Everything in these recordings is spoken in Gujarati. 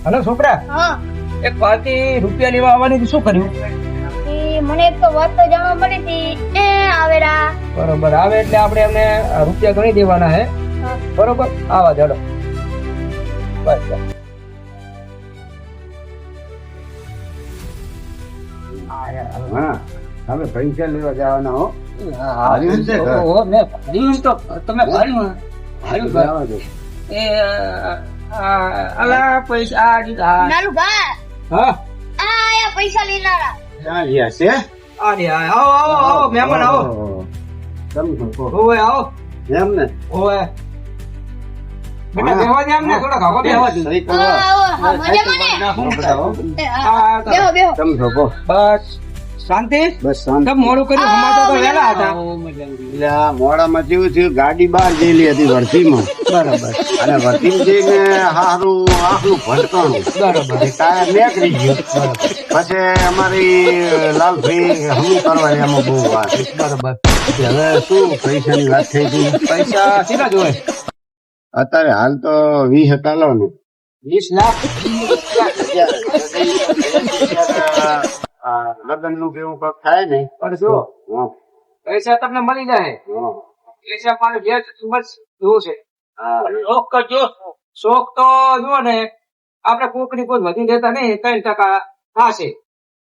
હલો છોકરા, હા એક પાર્ટી રૂપિયા લેવા આવવાની શું કર્યું? મને એક તો વાત તો જાણવા મળી હતી એ આવેરા બરોબર, આવે એટલે આપણે એમને રૂપિયા ગણી દેવાના હે. બરોબર, આવા દેડો. બસ બસ. હા હવે પૈસા લેવા જવાના હો. હાલ્યું છે ઘર. ઓહો, મેં ભર્યું તો તમે ભર્યું? ભર્યું ઘર. જવા દો. એ અલા પૈસા આ દીધા. નાનું ભા હા, આયા પૈસા લેનારા ક્યાં ગયા છે? આને આવો આવો આવો મહેમાન આવો. ઓહો. સમજો કહો. ઓય આવો. એમ ને ઓય બેટા બેહવા દે અમને થોડા ખાવા બેહવા દે. સહી કરો. આવો મજામાં ને એ, હા. બેહો બેહો સમજો કહો. બસ શાંતિ. બસ શાંત. તમ મોડું કર્યું, હમાતા તો વહેલા હતા. એટલે આ મોડામાં જેવું થયું, ગાડી બહાર ગયેલી હતી વર્ધીમાં. બરાબર અને વર્ધીમાં જઈને હારું આખલું ભટકાણું. બરાબર. એ ટાયર નીકળી ગયું. પછી અમારી લાલભાઈ હમું કરવા એમાં બહુ વાત. બરાબર. હવે શું પૈસાની વાત થઈ હતી? પૈસા કેટલા જોવે? અત્યારે હાલ તો 20 કાલો ને 20 લાખ. લગ્ન નું કેવું કઈક થાય ને પણ જો હા, પૈસા તમને મળી જાય. હા. પૈસા મારે જે બસ જોવું છે. હા. શોખ કરજો. શોખ તો જુઓ ને, આપણે કોકની કોઈ વધી દેતા નહીં, 3% થશે.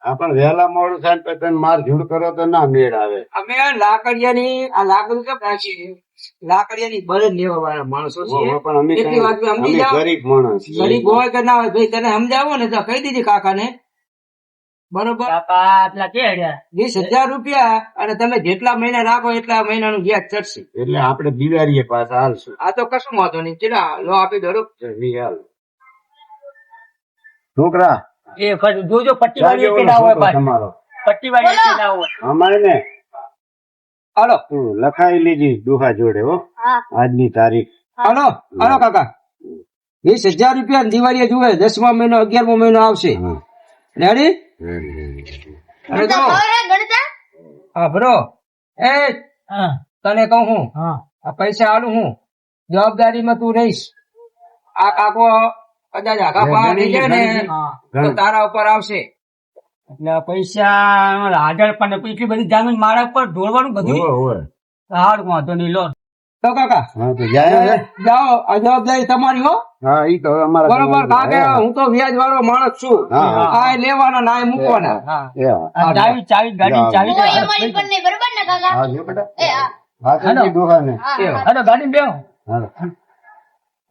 હા, પણ વહેલા મોડું થાય ને પછી તમે માર ઝૂડ કરો તો ના મેળ આવે. અમે લાકડિયાની આ લાકડું કેમ રાખીએ? લાકડિયાની બળદ લેવા વાળા માણસો છીએ. પણ અમે એટલી વાત કાંઈ- સમજી અમે જાઓ. ગરીબ માણસ છીએ. ગરીબ હોય કે ના હોય, ભાઈ તને સમજાવો ને તો કહી દીધી કાકાને. બરોબર, 20,000 રૂપિયા, અને તમે જેટલા મહિના રાખો એટલા મહિનાનું વ્યાજ ચડશે. એટલે આપણે દિવાળીએ પાછા હાલશું. આ તો કશું વાંધો નહીં. ચલા લો આપી દો. હાલ. છોકરા જોજો પટ્ટી વાળી જાજો કે ઓલો ના હોય છોકરો ભાઈ, તમારો પટ્ટી વાળી કે ના હોય. અમારે ને હાલો તું લખાઈ લીધી દુહા જોડે હો હા આજની તારીખ. હાલો હાલો કાકા, 20,000 રૂપિયા દિવાળીએ જુએ. 10મા મહિનો 11મો મહિનો આવશે. હા. રેડી? અને ગણતા જો ખબર હે ગણતા હા બ્રો, એ હા તને કહું હું, હા આ પૈસા આલું હું, જવાબદારીમાં તું રહીશ. આ કાકો કદાચ આખા બહાર થઈ જાય ને હા. તો તારા ઉપર આવશે. એટલે પૈસા હાજર પણ એટલી બધી જામીન મારા ઉપર ઢોળવાનું બધું હોવે, હોવે. હારું વાંધો નહીં લો. તો કાકા હા તો જાય હવે. જાઓ, આ જવાબદારી તમારી હો. હા ઈ તો હવે અમારા બરોબર, કારણ કે હું તો વ્યાજ વાળો માણસ છું. હા, હા. આ લેવાના ના એ મૂકવાના. હા એ હા. આ ચાવી ચાવી ગાડી ચાવી કોઈ અમારી પર નહીં બરોબર ને કાકા હા જો બેટા એ હા હા તો ઈ દુહાને. હા, એવો. હા હાલો ગાડી બેહો. હાલો.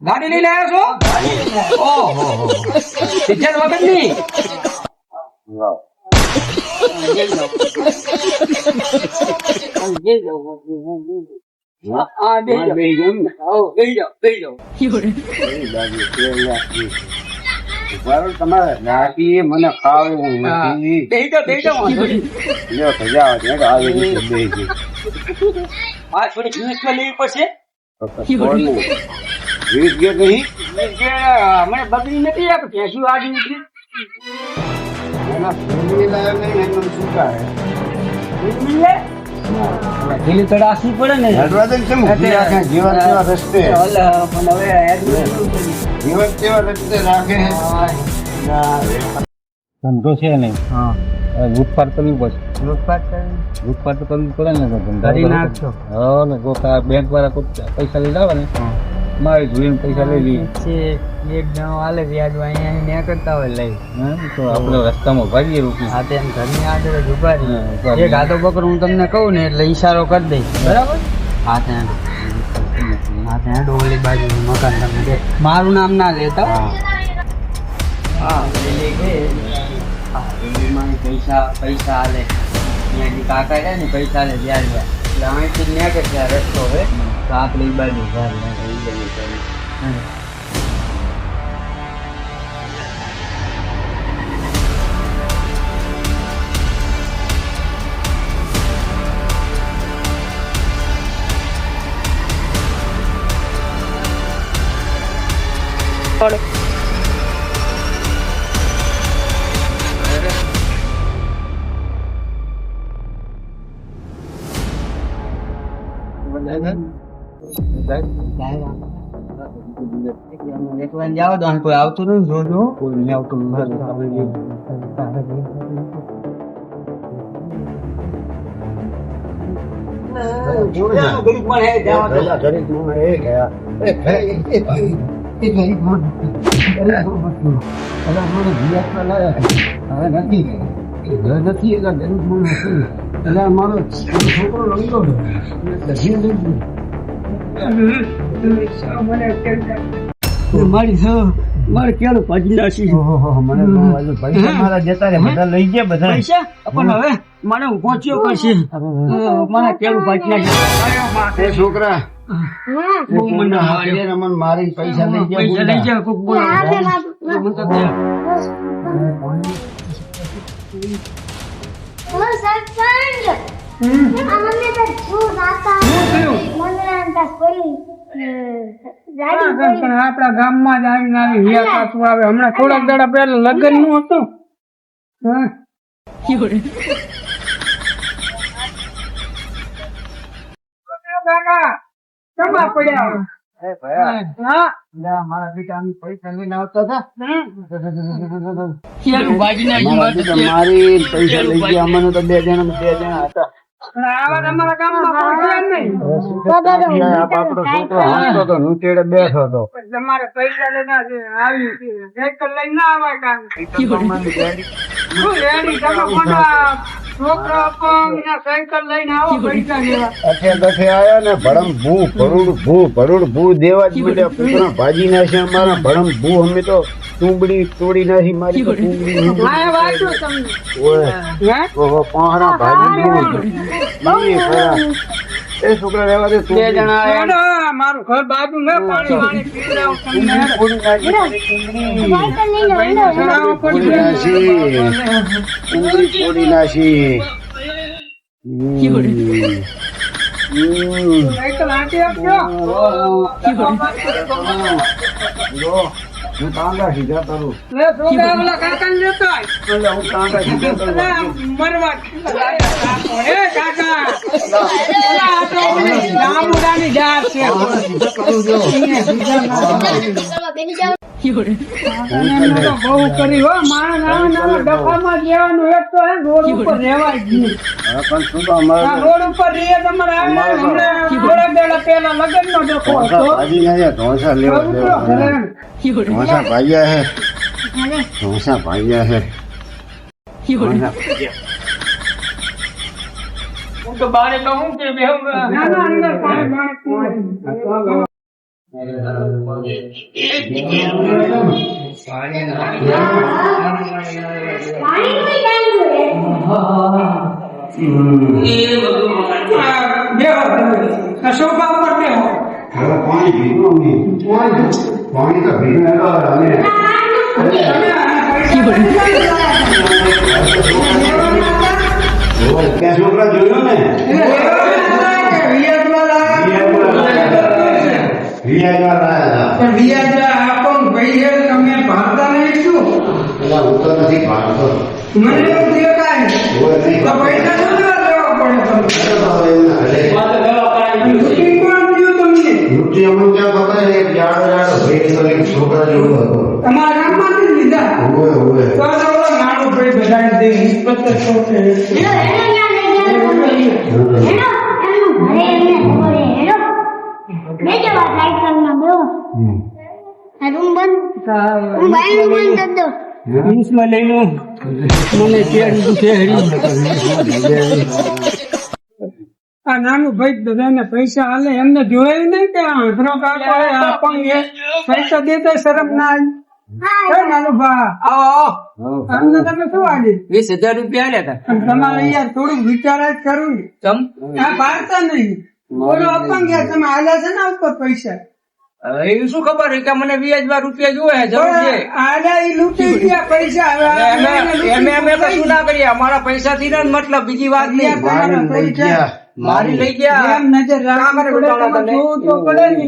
ગાડી લઈને આવ્યો છો? ઓહો, સિજ્જત વગરની. વાહ. હા, બેહી જાઓ. બેહી જાઓ ને. આવો, બેહી જાઓ, બેહી જાઓ. કઈ બાજુ? 13 લાખ 20. બરાબર, તમારે લાગી મને ખાવે એવું હા, નથી. બેહી જાઓ, બેહી જાઓ, વાંધો નહીં. લ્યો તો જાઓ, હેડો, આવી રીતે બેહી ગઈ. આ થોડી જ્યુસમાં લેવી પડશે. તો કોને? 20 ગયો નહીં? જે મને બગડી નથી, આ ભેંસું આડી ઉતરી. એના ફેમિલી લાવ્યો નહીં, એનું શું કાંઈ? ઢીલી તડાસવી પડે ને. હેડવા દે ને કેમ ઊભી રાખે? જીવન કેવા રસ્તે? અલા, પણ હવે હેડવું જીવન કેવા રસ્તે રાખે? ધંધો છે નહીં. લૂંટફાટ કરવી પડશે. લૂંટફાટ તો કરવી પડે ને તો ધંધા કરી કરવો નાખશો. પડે. હા ને જો તારા બેંક વાળા કોઈ પૈસા લઈ આવે ને મારી જોઈને પૈસા લઈ લઈએ. એક જણો હાલે વ્યાજ અહીંયા ન્યા કરતા હોય લઈ. હા, તો આપણે રસ્તામાં ભાગીએ રૂપિયા. હા તેમ ઘરની આગળ જ ઉભા રહી. હા, ઉભા રહી. એક આદો બકરો હું તમને કહું ને એટલે ઈશારો કરી દઈશ. બરાબર? હા ત્યાં ડોલી બાજુ મકાન તમે દે. મારું નામ ના લેતા. હા પેલી કે એમાં પૈસા પૈસા હાલે અહીંયાથી કાકા રહ્યા ને પૈસા હાલે વ્યાજ વ્યાજ એટલે અહીંથી જ ન્યા કે ત્યાં રસ્તો હોય તો આપણે એ બાજુ ઘર ન્યા કે ઈ બાજુ કરીએ. એકલા જાવ દો કોઈ આવતું નથી જોજો કોઈ નહીં આવતું પેલા ગરીબ માણસ એ ગયા. એ ભાઈ, એ ભાઈ, એ ગરીબ માણસ. અરે મારો જીયાતમાં લાયા. હવે નથી. એ ઘર નથી એટલે ગરીબ માણસ છે. એટલે મારો છોકરો લંગડો છે. દહીં લઈ ગયો. મારે કેળું ભાજી નાખી ઓહો, મને તો હજુ પૈસા મારા જતા રે બધા લઈ ગયા બધા. પૈસા પણ હવે મને હું પહોંચ્યો કરશે મને કેળું ભાજી નાખી એ છોકરા બહુ મને હાથે મને મારી પૈસા લઈ ગયા. પૈસા લઈ જાય કોક બોલો મને તો દે. ઓ સરપંચ આ મને તો શું દાતા મને તો કોઈ આપડા ગામમાં જ આવીને આવી હિયા પાછું આવે. હમણાં થોડાક દાડા પહેલા લગ્ન નું હતું. કાકા કમા પડ્યા? મારા દીકરા પૈસા લઈને આવતા હતા. કેળું ભાજી નાખી મારા દીકરા મારી પૈસા લઈ ગયા. અમને તો બે જણા હતા. આવા તમારા ગામમાં પહોંચ્યા જ નહીં. આપણો છોકરો હસતો હતો, નીચે બેઠો હતો. તમારે પૈસા લઈને આવી સાયકલ લઈને ના આવાય કામ. શું રેડી તમે મોટા છોકરા અપંગ ને સાયકલ લઈને આવો પૈસા લેવા. દખે આયા ને ભડમ ભૂ ભૂ દેવા જ મળ્યા. પૂતળા ભાજી નાખ્યા અમારા ભડમ ભૂ. અમે તો ટુંબડી તોડી નાખી મારી તો ટુંબડી. હા વાંચો તમને. ઓય ઓહો, પહોળા ભાજી એ છોકરા રહેવા દે. બે જણા આયા. મેડમ, મારું ઘર બાજુ ને પાણી વાણી પીવડાવું તમને. તોડી નાખી. સાયકલ આંટી આપજો. હું તાંગા સીધા કરું. લે છોકરા ઓલા કાકાને લેતો આય. એટલે હું તાંગા સીધા કરું. અલા, મરવા એ કાકા અલા, આ તો પેલી જાંબુડાની ઝાડ છે. એને તો બહુ કરી હો. માણસ નાના ડફામાં જવાનું એક તો હે રોડ ઉપર રહેવાય જ નહીં. હા, પણ શું તો અમારે આ રોડ ઉપર રહીએ તમારે આવે હમણાં થોડા દાડા પહેલા લગ્નનો ડખો હતો. ભાજી ના ઢોસા લેવા ઉપરો ઘરે. ઢોસા ભાગ્યા હે. ઢોસા ભાગ્યા હે. હું તો બારે કહું કે ના ના અંદર પાણી સોફા ઉપર બેહો. પાણી ભીગું પાણી તો ભીગું ત્યાં છોકરા જોયો ને હું તો નથી ભાગતો. લૂંટી અમુક ક્યાં ખબર એક જાડો જાડો ભેટ કરીને છોકરા જેવો હતો. તમારા ગામમાંથી લીધા હોવે હોવે. નાનું ભાઈ બધા દે 25 આ નાનું ભાઈ બધાને પૈસા હાલે એમને જોયું નહીં કે આંધળો કાકો હે, અપંગ હે, પૈસા દેતા શરમ ના આવી. હે નાનું ભા આવો અમને તમે શું આજે 20,000 રૂપિયા આલ્યા હતા. અને તમારે યાર થોડુંક વિચાર જ કરવું ને. આ ભારતા નહીં બોલો અપંગ યાર તમે હાલ્યા છે ને ઉપર પૈસા હવે એ શું ખબર કે મને 20,000 રૂપિયા જોવે જરૂર છે. હાલ્યા ઈ લૂંટી ગયા પૈસા હવે અમે કશું ના કરીએ. અમારા પૈસા થી ને મતલબ બીજી વાત નહીં. તમારા પૈસા મારી લઈ ગયા એમ નજર રાખવા પડે, તમારે જોવું તો પડે ને.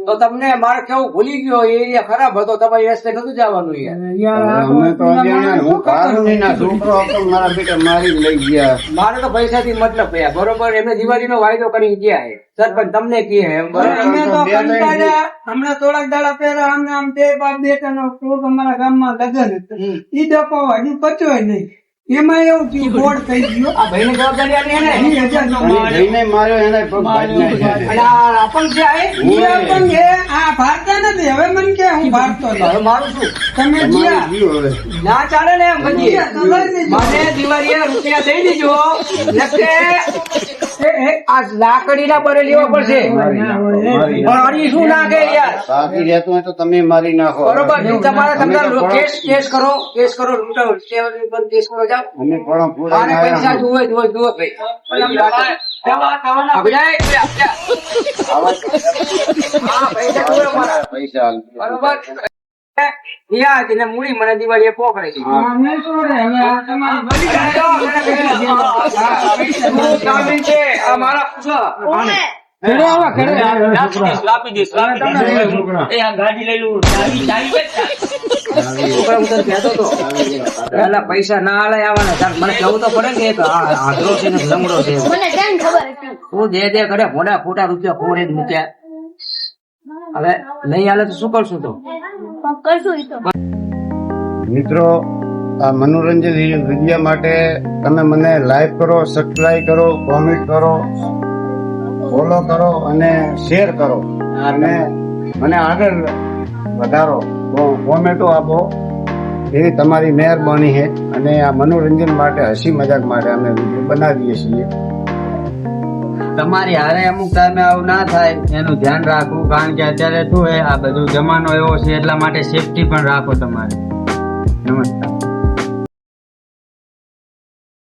તો તમને મારે કેવું ભૂલી ગયો એ એરિયા ખરાબ હતો, તમારી રસ્તે નતું જવાનું યાર. અમે તો અજાણ્યા. હું કારુણીના છોકરો હતો, મારા બેટા મારી લઈ ગયા. મારે તો પૈસાથી મતલબ છે, બરોબર. એમને દિવાળીનો વાયદો કરી ગયા છે સરપંચ, તમને કહે એમ બરોબર. અમે તો કંટાળ્યા. હમણાં થોડાક દાડા પહેલા અમને આમ બે બાપ બેટાનો કોક અમારા ગામમાં લગન હતું. ઈ ડકો હજુ પચ્યો નહીં. એમાં એવું થયું બોર્ડ થઈ ગયો. આ ભાઈને જવાબદારી આલી હે ને? 20,000 નો અને માલ. જઈને માર્યો એને પગ ભાજી નાખ્યો. અને આ અપંગ છે આ એ? ઈ પણ એ આ ભારતા નથી. હવે મને કે હું ભારતો નથી. હવે મારું શું? તમે તમારે જ્યાં જીવ હવે. ના ચાલે ને એમ પછી. જ્યાં તો લઈ દેજો. મને દિવાળીએ રૂપિયા દઈ દેજો, નકે આ લાકડી ના બરે લેવા પડશે. પણ આની શું નાખે યાર, બાકી રહેતું હોય તો તમે મારી નાખો. બરોબર. તમારા તમને કેસ કરો લૂંટાવો, કેસ કરો જાઓ. અમે પણ પૂરા આને પૈસા જુએ ભાઈ. હા, પૈસા જુએ મારા. પૈસા આલજો. બરોબર. યા તેને મૂડી મને દિવાળીએ પોકડે છે. અમે છોડે. હવે આ તમારી બધી જામીન છે આ મારા પૂછો. ઓમે ઘરે આવો, ઘરે આવો. છોકરા હું તને કહેતો હતો, પેલા પૈસા ના આલે આવવાના, તાર મને કેવું તો પડે ને કે આ આંધળો છે ને લંગડો છે. મને કેમ ખબર હતી? તું દે કરે મોટા ખોટા રૂપિયા કોરે જ મૂક્યા. હવે નહીં આલે તો શું કરશું તો? પણ કરશું ઈ તો. મિત્રો, આ મનોરંજન વિડિયા માટે તમે મને લાઈક કરો, સબસ્ક્રાઈબ કરો, કોમેન્ટ કરો, ફોલો કરો અને શેર કરો અને મને આગળ વધારો, કોમેન્ટો આપો. એવી તમારી મહેરબાની છે. અને આ મનોરંજન માટે, હસી મજાક માટે અમે વિડીયો બનાવીએ છીએ. તમારી હારે અમુક ટાઈમે આવું ના થાય એનું ધ્યાન રાખવું, કારણ કે અત્યારે શું હે આ બધું જમાનો એવો છે, એટલા માટે સેફટી પણ રાખો તમારે. નમસ્કાર.